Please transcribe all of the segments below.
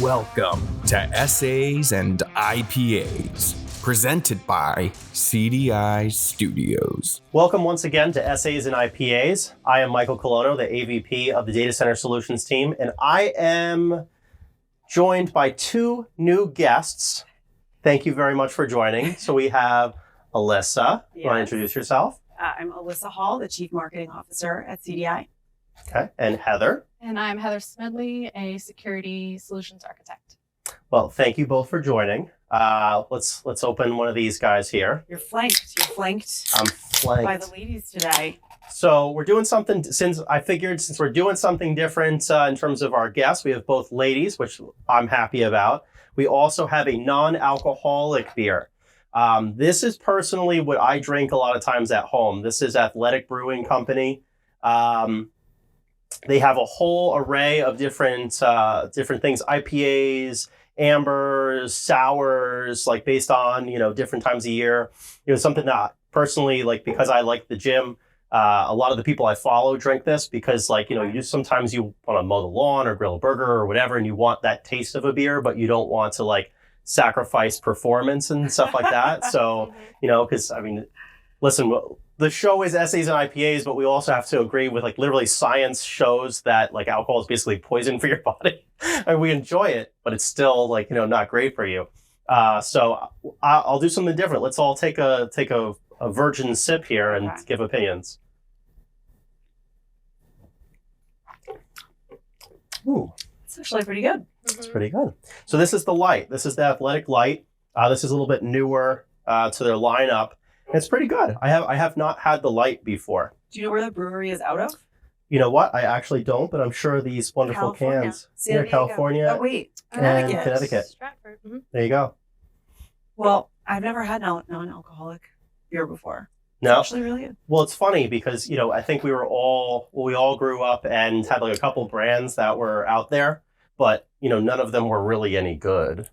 Welcome to SAs and IPAs, presented by CDI Studios. Welcome once again to SAs and IPAs. I am Michael Colonno, the AVP of the Data Center Solutions team, and I am joined by two new guests. Thank you very much for joining. So we have Alyssa. Yes. You want to introduce yourself? I'm Alyssa Hall, the Chief Marketing Officer at CDI. Okay. And Heather. And I'm Heather Smedley, a security solutions architect. Well, thank you both for joining. Let's open one of these guys here. You're flanked. I'm flanked by the ladies today. So we're doing something, since we're doing something different in terms of our guests, we have both ladies, which I'm happy about. We also have a non-alcoholic beer. This is personally what I drink a lot of times at home. This is Athletic Brewing Company. They have a whole array of different things, IPAs, ambers, sours, like based on, different times of year. It was something that personally, like, because I like the gym, a lot of the people I follow drink this because, like, sometimes you want to mow the lawn or grill a burger or whatever, and you want that taste of a beer, but you don't want to, like, sacrifice performance and stuff like that. So, because, listen, the show is SAs and IPAs, but we also have to agree with, like, literally science shows that, like, alcohol is basically poison for your body. And we enjoy it, but it's still, like, not great for you. So I'll do something different. Let's all take a virgin sip here and give opinions. Ooh. It's actually pretty good. It's pretty good. So this is the light. This is the Athletic Light. This is a little bit newer to their lineup. It's pretty good. I have not had the light before. Do you know where the brewery is out of? You know what? I actually don't, but I'm sure these wonderful cans. San Diego. California. Oh, wait. And Connecticut. Stratford. There you go. Well, I've never had non-alcoholic beer before. No. It's actually really good. Well, it's funny because, I think we all grew up and had like a couple brands that were out there, but, none of them were really any good.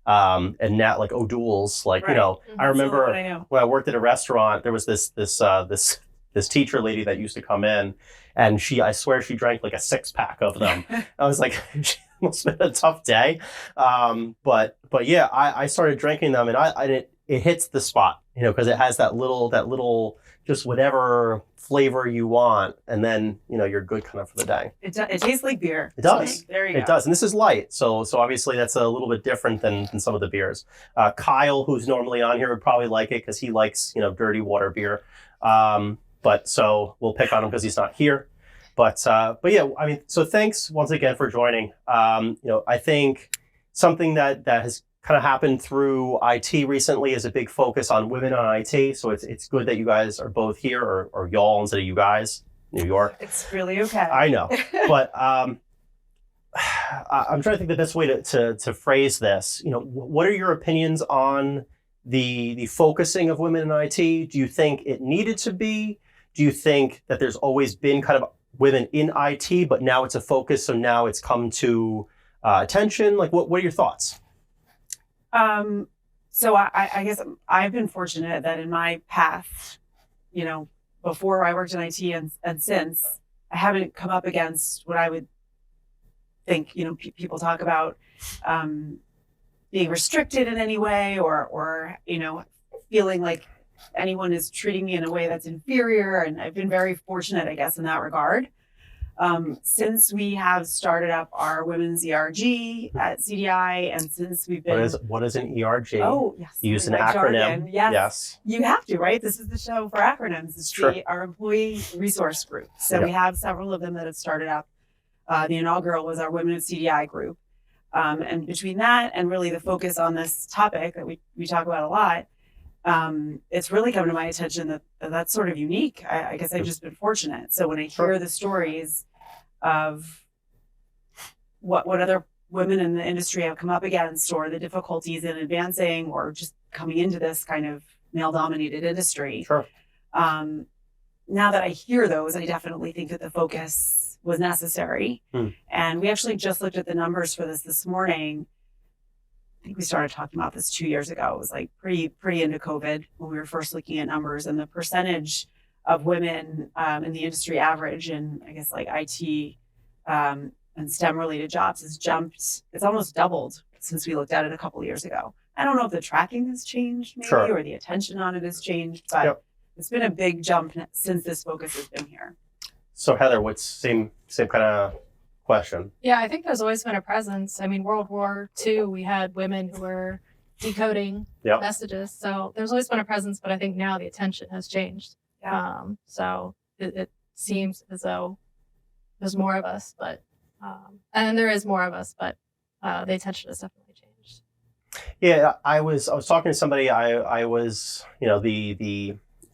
And now, like, O'Doul's, like, Right. I remember when I worked at a restaurant, there was this teacher lady that used to come in, and I swear she drank like a 6-pack of them. I was like, she must have been a tough day. But yeah, I started drinking them, and it hits the spot, because it has that little, just whatever flavor you want. And then, you're good kind of for the day. It tastes like beer. It does. There you go. It does. And this is light. So obviously that's a little bit different than some of the beers. Kyle, who's normally on here, would probably like it because he likes, dirty water beer. But so we'll pick on him because he's not here. But yeah, so thanks once again for joining. I think something that has kind of happened through IT recently is a big focus on women on IT. So it's good that you guys are both here, or y'all instead of you guys, New York. It's really okay. I know, but I'm trying to think the best way to phrase this. What are your opinions on the focusing of women in IT? Do you think it needed to be? Do you think that there's always been kind of women in IT, but now it's a focus, so now it's come to attention? Like, what are your thoughts? So I guess I've been fortunate that in my path, before I worked in IT and since, I haven't come up against what I would think, people talk about being restricted in any way or feeling like anyone is treating me in a way that's inferior. And I've been very fortunate, I guess, in that regard. Since we have started up our women's ERG at CDI, and since we've been... What is an ERG? Oh, yes. You use an like acronym. Jargon. Yes. You have to, right? This is the show for acronyms. It's Sure. Our employee resource group. So we have several of them that have started up. The inaugural was our Women at CDI group. And between that and really the focus on this topic that we talk about a lot, it's really come to my attention that that's sort of unique. I guess I've just been fortunate. So when I hear the stories of what other women in the industry have come up against, or the difficulties in advancing or just coming into this kind of male-dominated industry, Sure. Now that I hear those, I definitely think that the focus was necessary. And we actually just looked at the numbers for this morning. I think we started talking about this 2 years ago. It was like pretty into COVID when we were first looking at numbers, and the percentage of women in the industry average, and I guess like IT and STEM related jobs has jumped. It's almost doubled since we looked at it a couple of years ago. I don't know if the tracking has changed maybe or the attention on it has changed, but it's been a big jump since this focus has been here. So Heather, what's same kind of question? Yeah, I think there's always been a presence. I mean, World War II, we had women who were decoding messages. So there's always been a presence, but I think now the attention has changed. Yeah. So it seems as though there's more of us, but and there is more of us, but the attention has definitely changed. Yeah, I was talking to somebody. I was,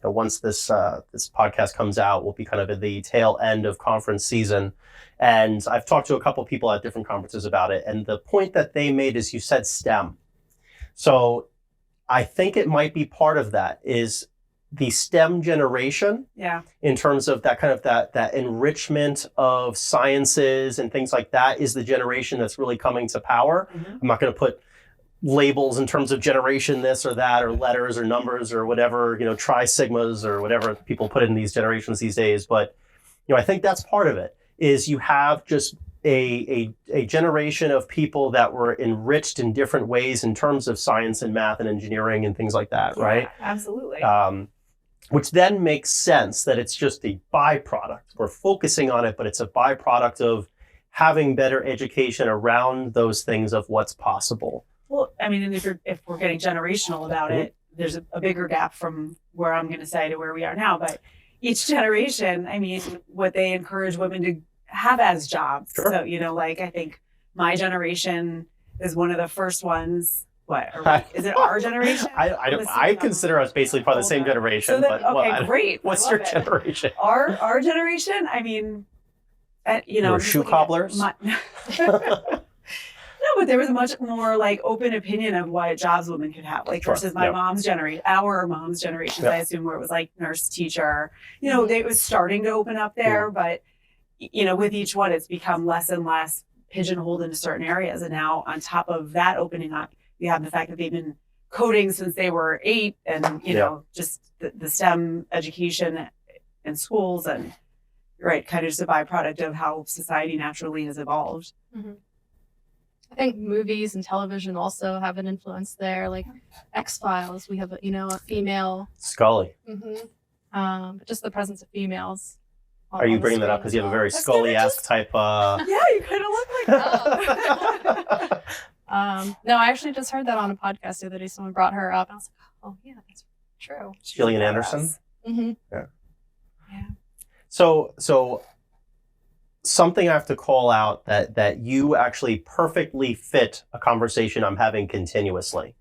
once this podcast comes out, we'll be kind of at the tail end of conference season, and I've talked to a couple people at different conferences about it. And the point that they made is, you said STEM, so I think it might be part of that is the STEM generation. Yeah. In terms of that kind of that enrichment of sciences and things like that is the generation that's really coming to power. Mm-hmm. I'm not going to put labels in terms of generation this or that, or letters or numbers or whatever, tri-sigmas or whatever people put in these generations these days. But, I think that's part of it, is you have just a generation of people that were enriched in different ways in terms of science and math and engineering and things like that, right? Absolutely. Which then makes sense that it's just a byproduct. We're focusing on it, but it's a byproduct of having better education around those things of what's possible. Well, I mean, and if we're getting generational about it, there's a bigger gap from where I'm going to say to where we are now. But each generation, I mean, what they encourage women to have as jobs. Sure. So, I think my generation is one of the first ones. Is it our generation? I consider us basically part of the same generation. So great. What's your generation? Our generation, I mean, we're shoe cobblers. No, but there was a much more open opinion of what jobs women could have, versus my mom's generation, our mom's generation, I assume, where it was nurse, teacher. It was starting to open up there, but with each one, it's become less and less pigeonholed into certain areas. And now, on top of that opening up, you have the fact that they've been coding since they were 8, and just the STEM education in schools, and kind of just a byproduct of how society naturally has evolved. Mm-hmm. I think movies and television also have an influence there, like X-Files. We have a female Scully. Mm-hmm. But just the presence of females. Are you bringing that up because you have a very Scully-esque type? Yeah, you kind of look like that. No, I actually just heard that on a podcast the other day. Someone brought her up, and I was like, "Oh, yeah, that's true." Gillian Anderson. Mm-hmm. Yeah. So something I have to call out that you actually perfectly fit a conversation I'm having continuously.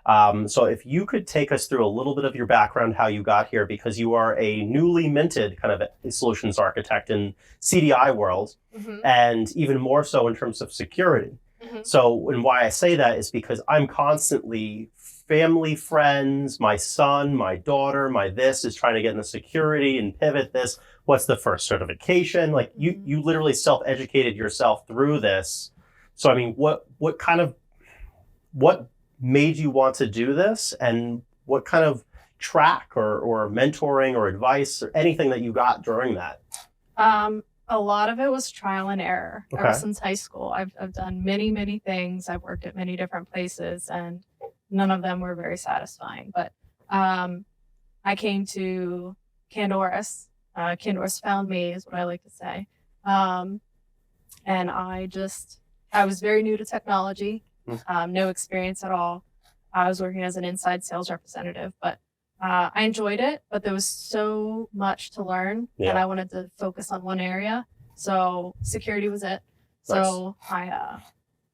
So if you could take us through a little bit of your background, how you got here, because you are a newly minted kind of a solutions architect in CDI world, and even more so in terms of security. So, and why I say that is because I'm constantly family, friends, my son, my daughter, my this is trying to get into security and pivot this. What's the first certification? You literally self-educated yourself through this. So, I mean, what made you want to do this, and what kind of track or mentoring or advice or anything that you got during that? A lot of it was trial and error. Okay. Ever since high school, I've done many things. I've worked at many different places, and none of them were very satisfying. But I came to Candoris. Candoris found me, is what I like to say. And I was very new to technology, no experience at all. I was working as an inside sales representative, but I enjoyed it, but there was so much to learn that I wanted to focus on one area. So security was it. Nice. So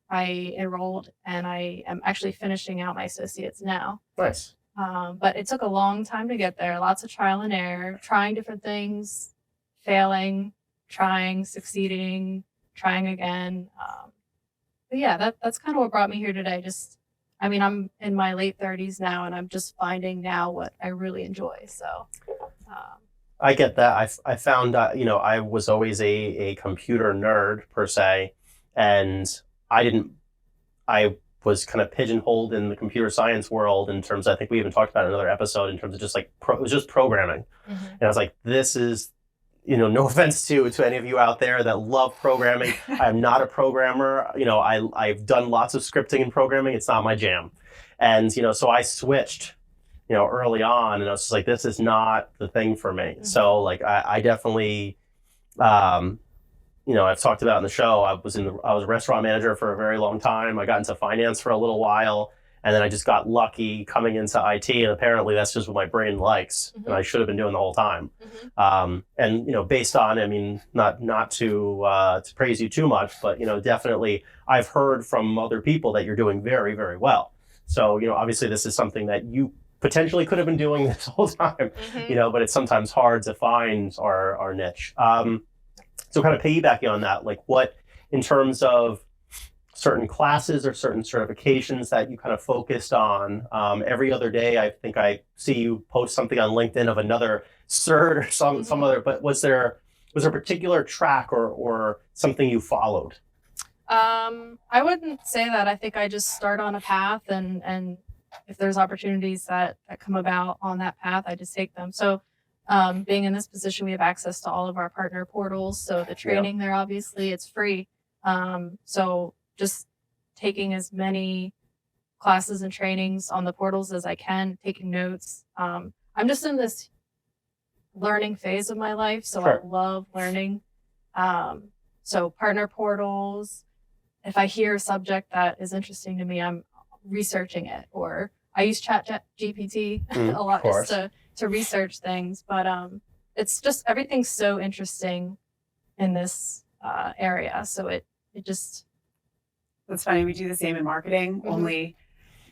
I enrolled, and I am actually finishing out my associates now. Nice. But it took a long time to get there. Lots of trial and error, trying different things, failing, trying, succeeding, trying again. But yeah, that's kind of what brought me here today. I'm in my late 30s now, and I'm just finding now what I really enjoy. So I get that. I found, I was always a computer nerd per se, and I was kind of pigeonholed in the computer science world in terms, I think we even talked about it in another episode, in terms of just it was just programming. And I was like, this is no offense to any of you out there that love programming. I'm not a programmer. I've done lots of scripting and programming. It's not my jam. And, so I switched, early on, and I was just like, this is not the thing for me. Mm-hmm. So like, I definitely, I've talked about in the show, I was a restaurant manager for a very long time. I got into finance for a little while, and then I just got lucky coming into IT, and apparently that's just what my brain likes, mm-hmm. and I should have been doing the whole time. Mm-hmm. And based on, not to praise you too much, but definitely I've heard from other people that you're doing very, very well. So obviously this is something that you potentially could have been doing this whole time, mm-hmm. But it's sometimes hard to find our niche. So kind of piggybacking on that, like what, in terms of certain classes or certain certifications that you kind of focused on, every other day, I think I see you post something on LinkedIn of another cert or some other, but was there a particular track or something you followed? I wouldn't say that. I think I just start on a path, and if there's opportunities that come about on that path, I just take them. So being in this position, we have access to all of our partner portals. So the training there, obviously, it's free. So just taking as many classes and trainings on the portals as I can, taking notes. I'm just in this learning phase of my life, so sure. I love learning. So partner portals, if I hear a subject that is interesting to me, I'm researching it, or I use ChatGPT a lot just to research things. But it's just, everything's so interesting in this area. So it just... That's funny. We do the same in marketing, mm-hmm. only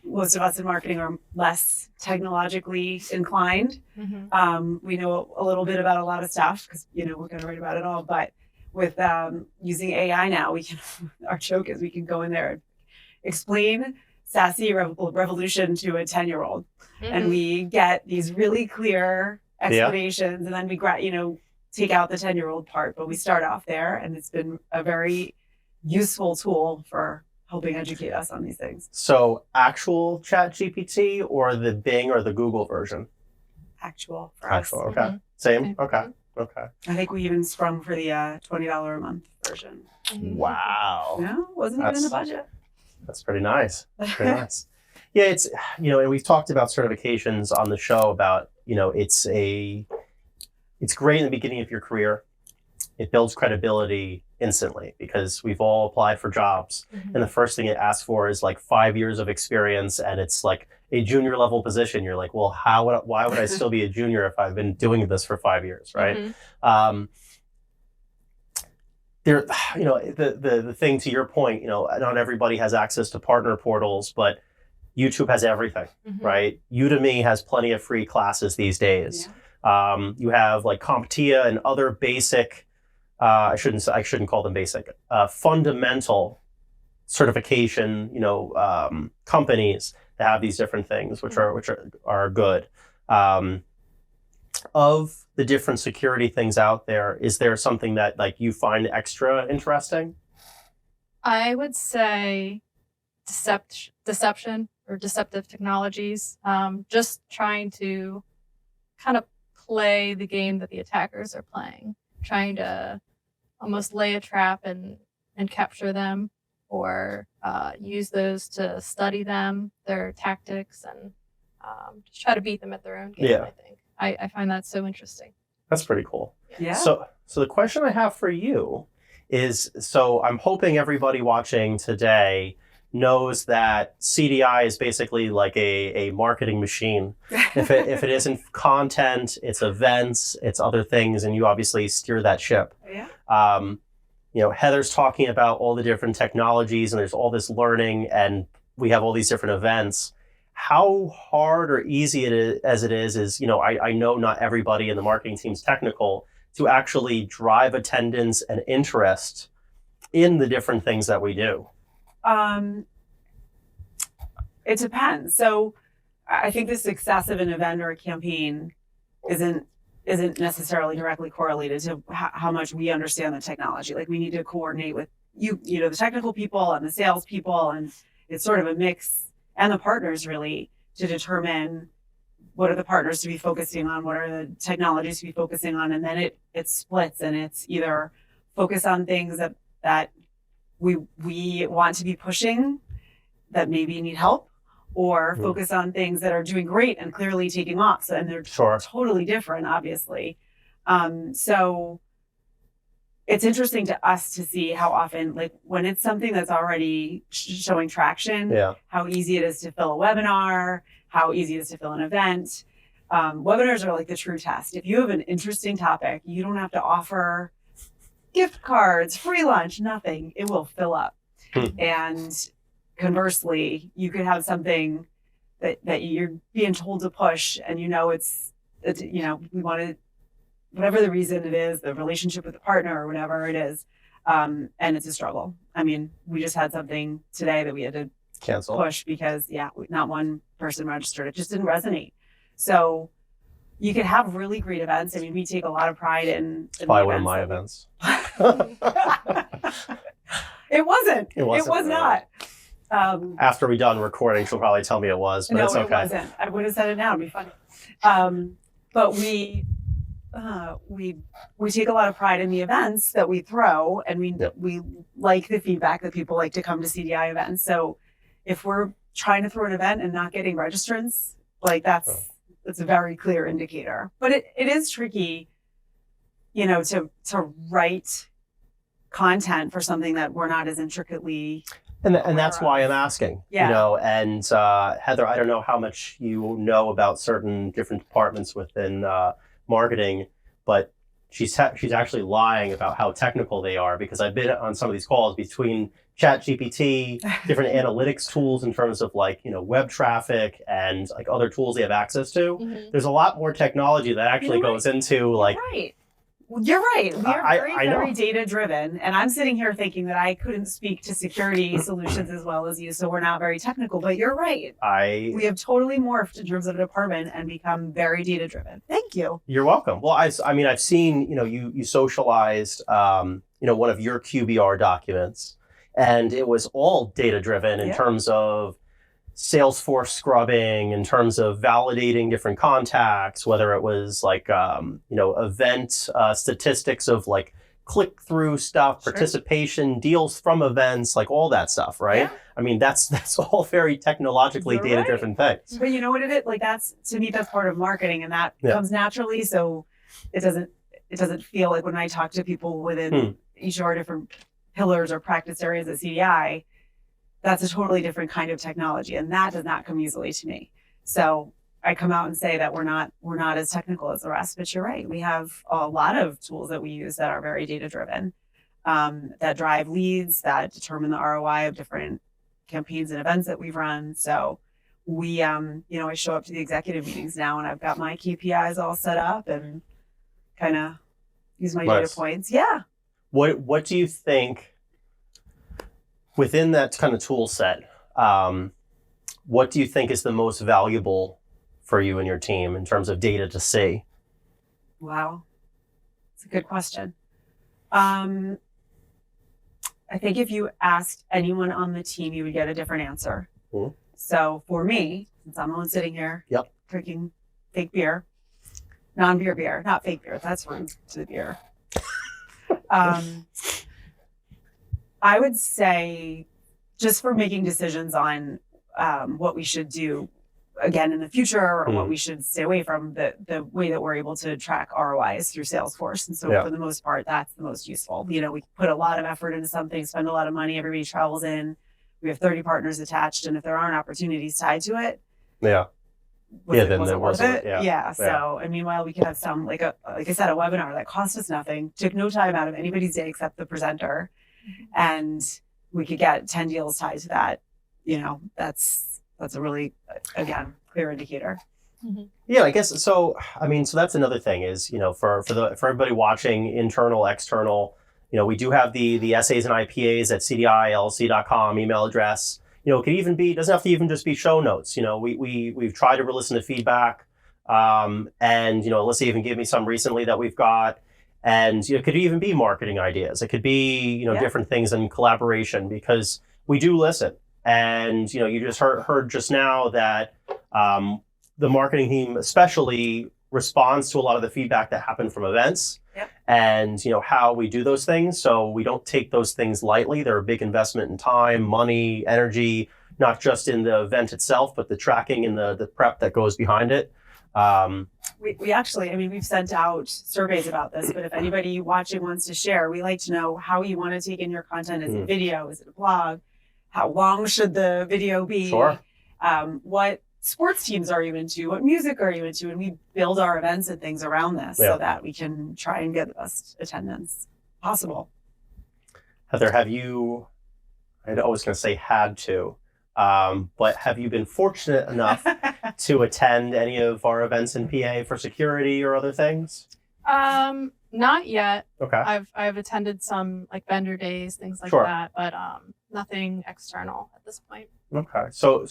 most of us in marketing are less technologically inclined. Mm-hmm. We know a little bit about a lot of stuff because, we're going to write about it all. But with using AI now, our joke is we can go in there and explain sassy revolution to a 10-year-old. Mm-hmm. And we get these really clear explanations. And then we, take out the 10-year-old part. But we start off there. And it's been a very useful tool for helping educate us on these things. So actual ChatGPT or the Bing or the Google version? Actual for us. Okay. Mm-hmm. Same? Okay. I think we even sprung for the $20 a month version. Mm-hmm. Wow. No, wasn't even in the budget. That's pretty nice. Pretty nice. Yeah, it's, and we've talked about certifications on the show about, it's great in the beginning of your career. It builds credibility instantly because we've all applied for jobs. Mm-hmm. And the first thing it asks for is like 5 years of experience, and it's like a junior level position. You're like, well, why would I still be a junior if I've been doing this for 5 years, right? Mm-hmm. The thing, to your point, not everybody has access to partner portals, but YouTube has everything, mm-hmm. right? Udemy has plenty of free classes these days. Yeah. You have like CompTIA and other basic, I shouldn't call them basic, fundamental certification, companies that have these different things, which are good. Of the different security things out there, is there something that like you find extra interesting? I would say deception or deceptive technologies. Just trying to kind of play the game that the attackers are playing, trying to almost lay a trap and capture them, or use those to study them, their tactics, and just try to beat them at their own game. Yeah. I think I find that so interesting. That's pretty cool. Yeah. So the question I have for you is, so I'm hoping everybody watching today knows that CDI is basically like a marketing machine. If it isn't content, it's events, it's other things, and you obviously steer that ship. Yeah. Heather's talking about all the different technologies, and there's all this learning, and we have all these different events. How hard or easy it is, I know not everybody in the marketing team's technical, to actually drive attendance and interest in the different things that we do. It depends. So I think the success of an event or a campaign isn't necessarily directly correlated to how much we understand the technology. Like, we need to coordinate with the technical people and the sales people, and it's sort of a mix, and the partners really, to determine what are the partners to be focusing on? What are the technologies to be focusing on? And then it splits, and it's either focus on things that we want to be pushing that maybe need help, or focus on things that are doing great and clearly taking off. So, and they're totally different, obviously. So it's interesting to us to see how often, like when it's something that's already showing traction, how easy it is to fill a webinar, how easy it is to fill an event. Webinars are like the true test. If you have an interesting topic, you don't have to offer gift cards, free lunch, nothing. It will fill up. And conversely, you could have something that you're being told to push, and it's we want to, whatever the reason it is, the relationship with the partner or whatever it is, and it's a struggle. I mean, we just had something today that we had to cancel, push because not one person registered. It just didn't resonate. So you could have really great events. I mean, we take a lot of pride in probably one of my events. It wasn't. It was not. After we're done recording, she'll probably tell me it was, but it's okay. No, it wasn't. I would have said it now. It'd be funny. But we take a lot of pride in the events that we throw, and we like the feedback that people like to come to CDI events. So if we're trying to throw an event and not getting registrants, like that's a very clear indicator. But it is tricky, to write content for something that we're not as intricately. And that's why I'm asking, and Heather, I don't know how much you know about certain different departments within marketing, but she's actually lying about how technical they are, because I've been on some of these calls between ChatGPT, different analytics tools in terms of web traffic and like other tools they have access to. Mm-hmm. There's a lot more technology that actually goes into like. You're right. We are very data driven. And I'm sitting here thinking that I couldn't speak to security solutions as well as you, so we're not very technical, but you're right. We have totally morphed in terms of a department and become very data driven. Thank you. You're welcome. Well, I've seen, you socialized, one of your QBR documents, and it was all data driven in terms of Salesforce scrubbing, in terms of validating different contacts, whether it was like, event statistics of like click-through stuff, participation, deals from events, like all that stuff, right? Yeah. I mean, that's all very technologically data-driven things. But you know what it is? Like to me, that's part of marketing, and that comes naturally. So it doesn't feel like when I talk to people within each of our different pillars or practice areas at CDI, that's a totally different kind of technology, and that does not come easily to me. So I come out and say that we're not as technical as the rest, but you're right. We have a lot of tools that we use that are very data driven, that drive leads, that determine the ROI of different campaigns and events that we've run. So we, I show up to the executive meetings now, and I've got my KPIs all set up and kind of use my data points. Yeah. What do you think? Within that kind of tool set, what do you think is the most valuable for you and your team in terms of data to see? Wow. It's a good question. I think if you asked anyone on the team, you would get a different answer. Mm-hmm. So for me, since I'm the one sitting here drinking fake beer, non-beer beer, not fake beer, that's rude to the beer. I would say, just for making decisions on what we should do again in the future, or what we should stay away from, the way that we're able to track ROIs through Salesforce. And so for the most part, that's the most useful. We put a lot of effort into something, spend a lot of money, everybody travels in. We have 30 partners attached, and if there aren't opportunities tied to it, then it worth it. Yeah. So, and meanwhile, we could have some, like I said, a webinar that cost us nothing, took no time out of anybody's day except the presenter. And we could get 10 deals tied to that. That's a really, again, clear indicator. Mm-hmm. Yeah, I guess so. I mean, so that's another thing is, for everybody watching, internal, external, we do have the SAs and IPAs at cdillc.com email address. It could even be, doesn't have to even just be show notes. We've tried to listen to feedback, and Alyssa even gave me some recently that we've got. And it could even be marketing ideas. It could be, different things in collaboration, because we do listen. And, you just heard just now that the marketing team especially responds to a lot of the feedback that happened from events. Yep. And how we do those things. So we don't take those things lightly. They're a big investment in time, money, energy, not just in the event itself, but the tracking and the prep that goes behind it. We actually, I mean, we've sent out surveys about this, but if anybody watching wants to share, we like to know how you want to take in your content. Is it video? Is it a blog? How long should the video be? Sure. What sports teams are you into? What music are you into? And we build our events and things around this so that we can try and get the best attendance possible. Heather, have you, I'd always going to say had to, but have you been fortunate enough to attend any of our events in PA for security or other things? Not yet. Okay. I've attended some like vendor days, things like Sure. that, but nothing external at this point. Okay. So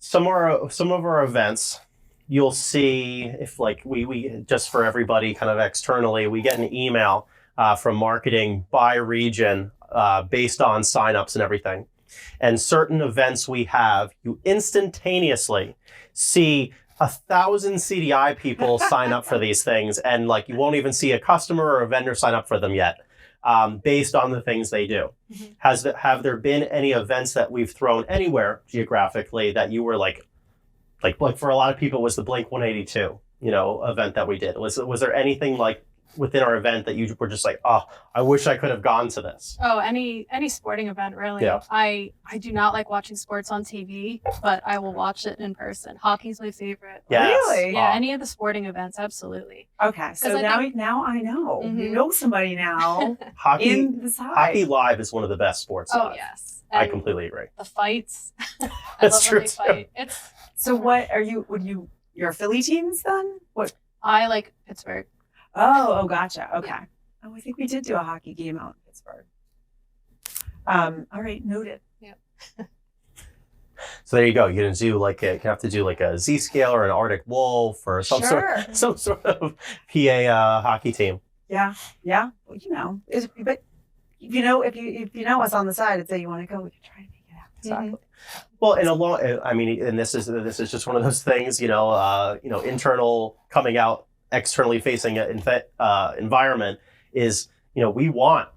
some of our events, you'll see if like we just for everybody kind of externally, we get an email from marketing by region based on signups and everything. And certain events we have, you instantaneously see 1,000 CDI people sign up for these things, and like you won't even see a customer or a vendor sign up for them yet, based on the things they do. Mm-hmm. Have there been any events that we've thrown anywhere geographically that you were like for a lot of people was the Blink 182 event that we did? Was there anything like within our event that you were just like, oh, I wish I could have gone to this? Oh, any sporting event, really. Yeah. I do not like watching sports on TV, but I will watch it in person. Hockey's my favorite. Yes. Really? Yeah, any of the sporting events, absolutely. Okay, so now I know. Mm-hmm. You know somebody now Hockey, in the side. Hockey live is one of the best sports Oh, live. yes. I And completely agree. the fights. I That's love true, when they too. fight. It's So what are you? Your Philly teams then? What? I like Pittsburgh. Oh, gotcha. Okay. Oh, I think we did do a hockey game out in Pittsburgh. All right, noted. So there you go. You can have to do like a Z scale or an Arctic Wolf or some Sure. sort of PA hockey team. Yeah. Well, but if you know us on the side and say you want to go, we can try and make it happen. Exactly. Well, and this is just one of those things, internal coming out, externally facing environment is, we want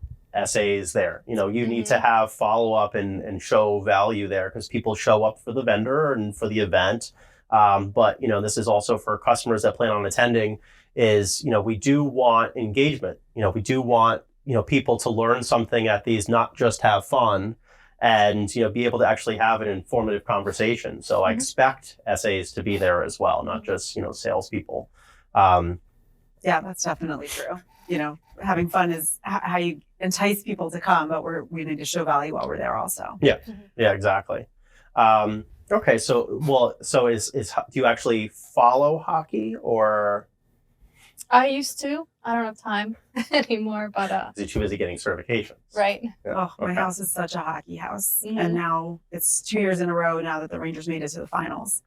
SAs there. You need to have follow up and show value there because people show up for the vendor and for the event. But this is also for customers that plan on attending is, we do want engagement. We do want, people to learn something at these, not just have fun and, be able to actually have an informative conversation. So I expect SAs to be there as well, not just, salespeople. Yeah, that's definitely true. Having fun is how you entice people to come, but we need to show value while we're there also. Yeah, exactly. Okay, so do you actually follow hockey or? I used to. I don't have time anymore, but Is it too busy getting certifications? right. Yeah. Oh, my Okay. house is such a hockey house. Mhm. And now it's 2 years in a row now that the Rangers made it to the finals.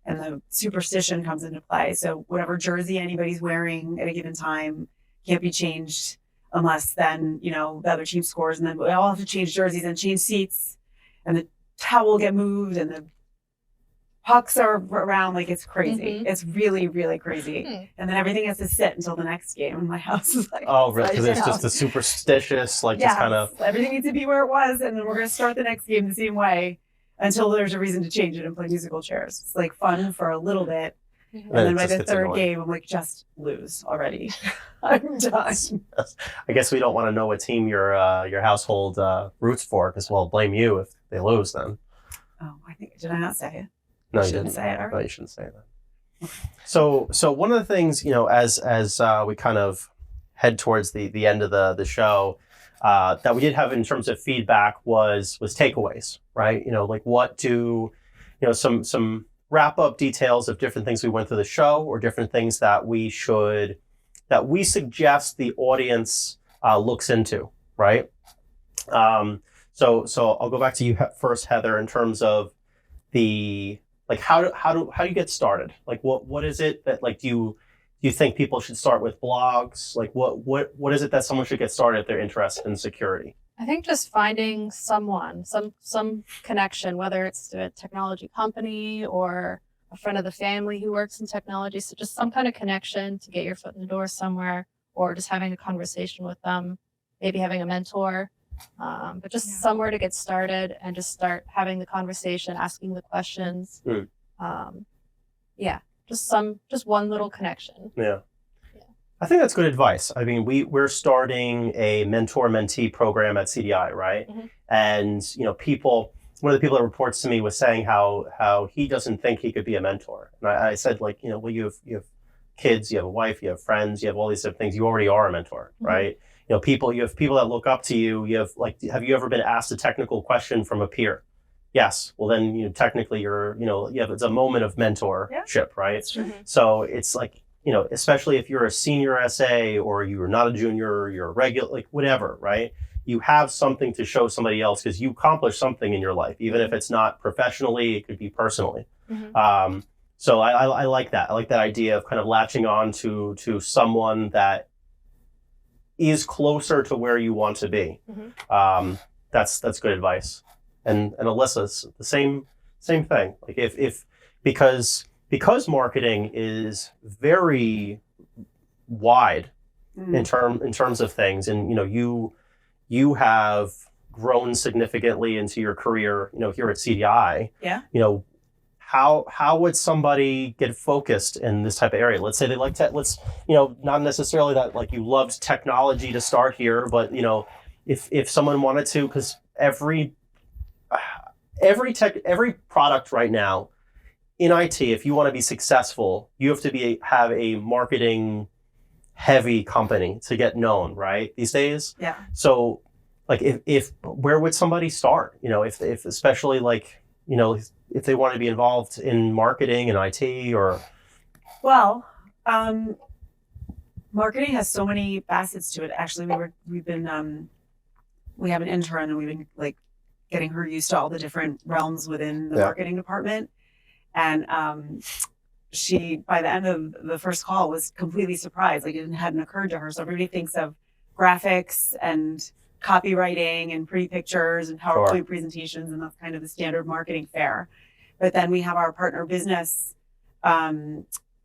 And the superstition comes into play. So whatever jersey anybody's wearing at a given time can't be changed unless then, the other team scores. And then we all have to change jerseys and change seats. And the towel will get moved and the pucks are around like it's crazy. Mhm. It's really, really crazy. Hmm. And then everything has to sit until the next game. And my house is like, Oh, really? Because upside it's just down. a superstitious, just Yes, kind of. everything needs to be where it was, and then we're going to start the next game the same way until there's a reason to change it and play musical chairs. It's like fun for a little bit, and then it by just the gets third annoying. game, I'm like, just lose already. I'm done. I guess we don't want to know what team your household roots for, because we'll blame you if they lose. Then Oh, did I not say it? no, you Shouldn't didn't say it, all No, right. you shouldn't say that. So one of the things, as we kind of head towards the end of the show, that we did have in terms of feedback was takeaways, right? Like what do, some wrap up details of different things we went through the show or different things that we suggest the audience looks into, right? So I'll go back to you first, Heather, in terms of how do you get started? Like what is it that do you think people should start with blogs? Like what is it that someone should get started if they're interested in security? I think just finding someone, some connection, whether it's to a technology company or a friend of the family who works in technology. So just some kind of connection to get your foot in the door somewhere, or just having a conversation with them, maybe having a mentor, but just somewhere to get started and just start having the conversation, asking the questions. Just one little connection. Yeah. I think that's good advice. I mean, we're starting a mentor-mentee program at CDI, right? Mm-hmm. And, one of the people that reports to me was saying how he doesn't think he could be a mentor. And I said, well, you have kids, you have a wife, you have friends, you have all these different things. You already are a mentor, Mm-hmm. right? You have people that look up to you. You have have you ever been asked a technical question from a peer? Yes. Well, then, technically it's a moment of mentorship, right? Mm-hmm. So it's like, especially if you're a senior SA or you're not a junior, or you're a regular, whatever, right? You have something to show somebody else because you accomplished something in your life, even if it's not professionally, it could be personally. Mm-hmm. So I like that. I like that idea of kind of latching on to someone that is closer to where you want to be. Mm-hmm. That's good advice. And Alyssa's the same thing. Like if because marketing is very wide in terms of things, and you have grown significantly into your career, here at CDI. Yeah. How would somebody get focused in this type of area? Let's say they like not necessarily that like you loved technology to start here, but if someone wanted to, because every product right now in IT, if you want to be successful, you have to have a marketing heavy company to get known, right? These days. Yeah. So like if where would somebody start? If especially if they want to be involved in marketing and IT or. Well, marketing has so many facets to it. Actually, we have an intern and we've been getting her used to all the different realms within the marketing department. And she, by the end of the first call, was completely surprised. It hadn't occurred to her. So everybody thinks of graphics and copywriting and pretty pictures and PowerPoint presentations, and that's kind of the standard marketing fare. But then we have our partner business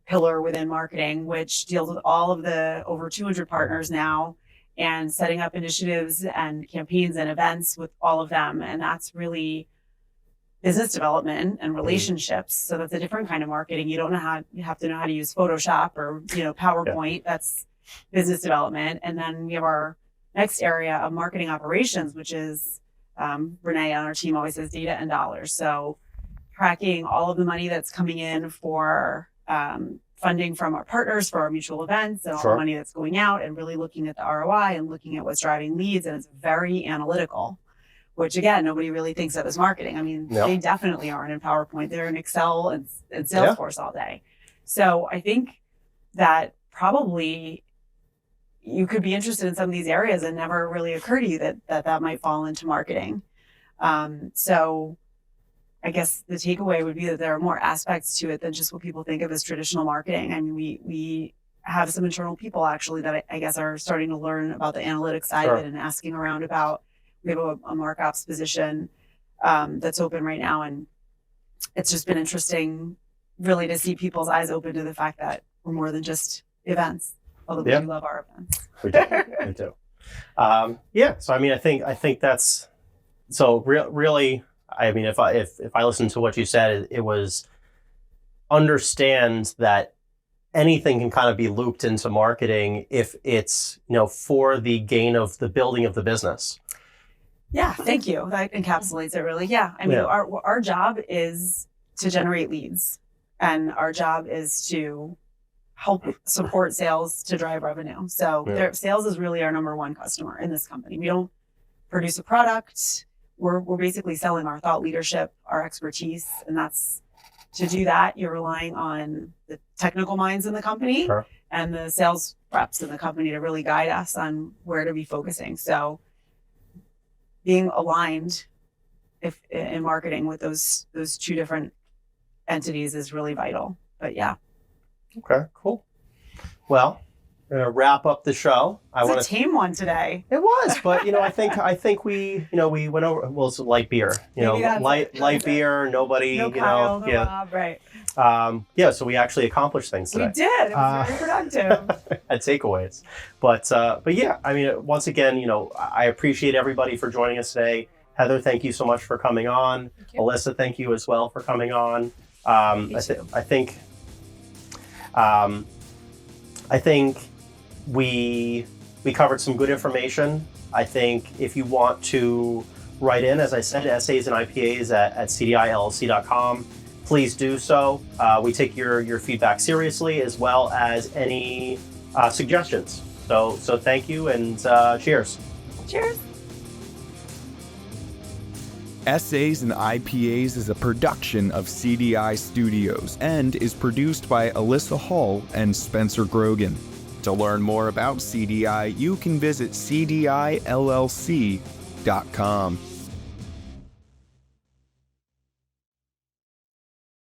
pillar within marketing, which deals with all of the over 200 partners now and setting up initiatives and campaigns and events with all of them. And that's really business development and relationships. So that's a different kind of marketing. You have to know how to use Photoshop or, PowerPoint. That's business development. And then we have our next area of marketing operations, which is Renee on our team always says data and dollars. So tracking all of the money that's coming in for funding from our partners for our mutual events and all the money that's going out, and really looking at the ROI and looking at what's driving leads. And it's very analytical, which again, nobody really thinks of as marketing. I mean, they definitely aren't in PowerPoint. They're in Excel and Salesforce all day. So I think that probably you could be interested in some of these areas and never really occur to you that might fall into marketing. So I guess the takeaway would be that there are more aspects to it than just what people think of as traditional marketing. I mean, we have some internal people actually that I guess are starting to learn about the analytics side of it and asking around about. We have a markups position that's open right now, and it's just been interesting really to see people's eyes open to the fact that we're more than just events, although we do love our events. We do. So I mean, I think that's so really. I mean, if I listen to what you said, it was understand that anything can kind of be looped into marketing if it's for the gain of the building of the business. Yeah, thank you. That encapsulates it really. Yeah, I mean, our job is to generate leads, and our job is to help support sales to drive revenue. So sales is really our number one customer in this company. We don't produce a product. We're basically selling our thought leadership, our expertise, and that's to do that. You're relying on the technical minds in the company and the sales reps in the company to really guide us on where to be focusing. So being aligned in marketing with those two different entities is really vital. But yeah. Okay, cool. Well, We're gonna wrap up the show. It's a tame one today. It was, but I think we went over. Well, it's light beer. Light beer. Nobody. No Kyle, no Bob, right? So we actually accomplished things today. We did. It was very productive. At takeaways, but yeah. I mean, once again, I appreciate everybody for joining us today. Heather, thank you so much for coming on. Alyssa, thank you as well for coming on. I think we covered some good information. I think if you want to write in, as I said, SAs and IPAs at cdillc.com, please do so. We take your feedback seriously, as well as any suggestions. So thank you, and cheers. Cheers. SAs and IPAs is a production of CDI Studios and is produced by Alyssa Hall and Spencer Grogan. To learn more about CDI, you can visit cdillc.com.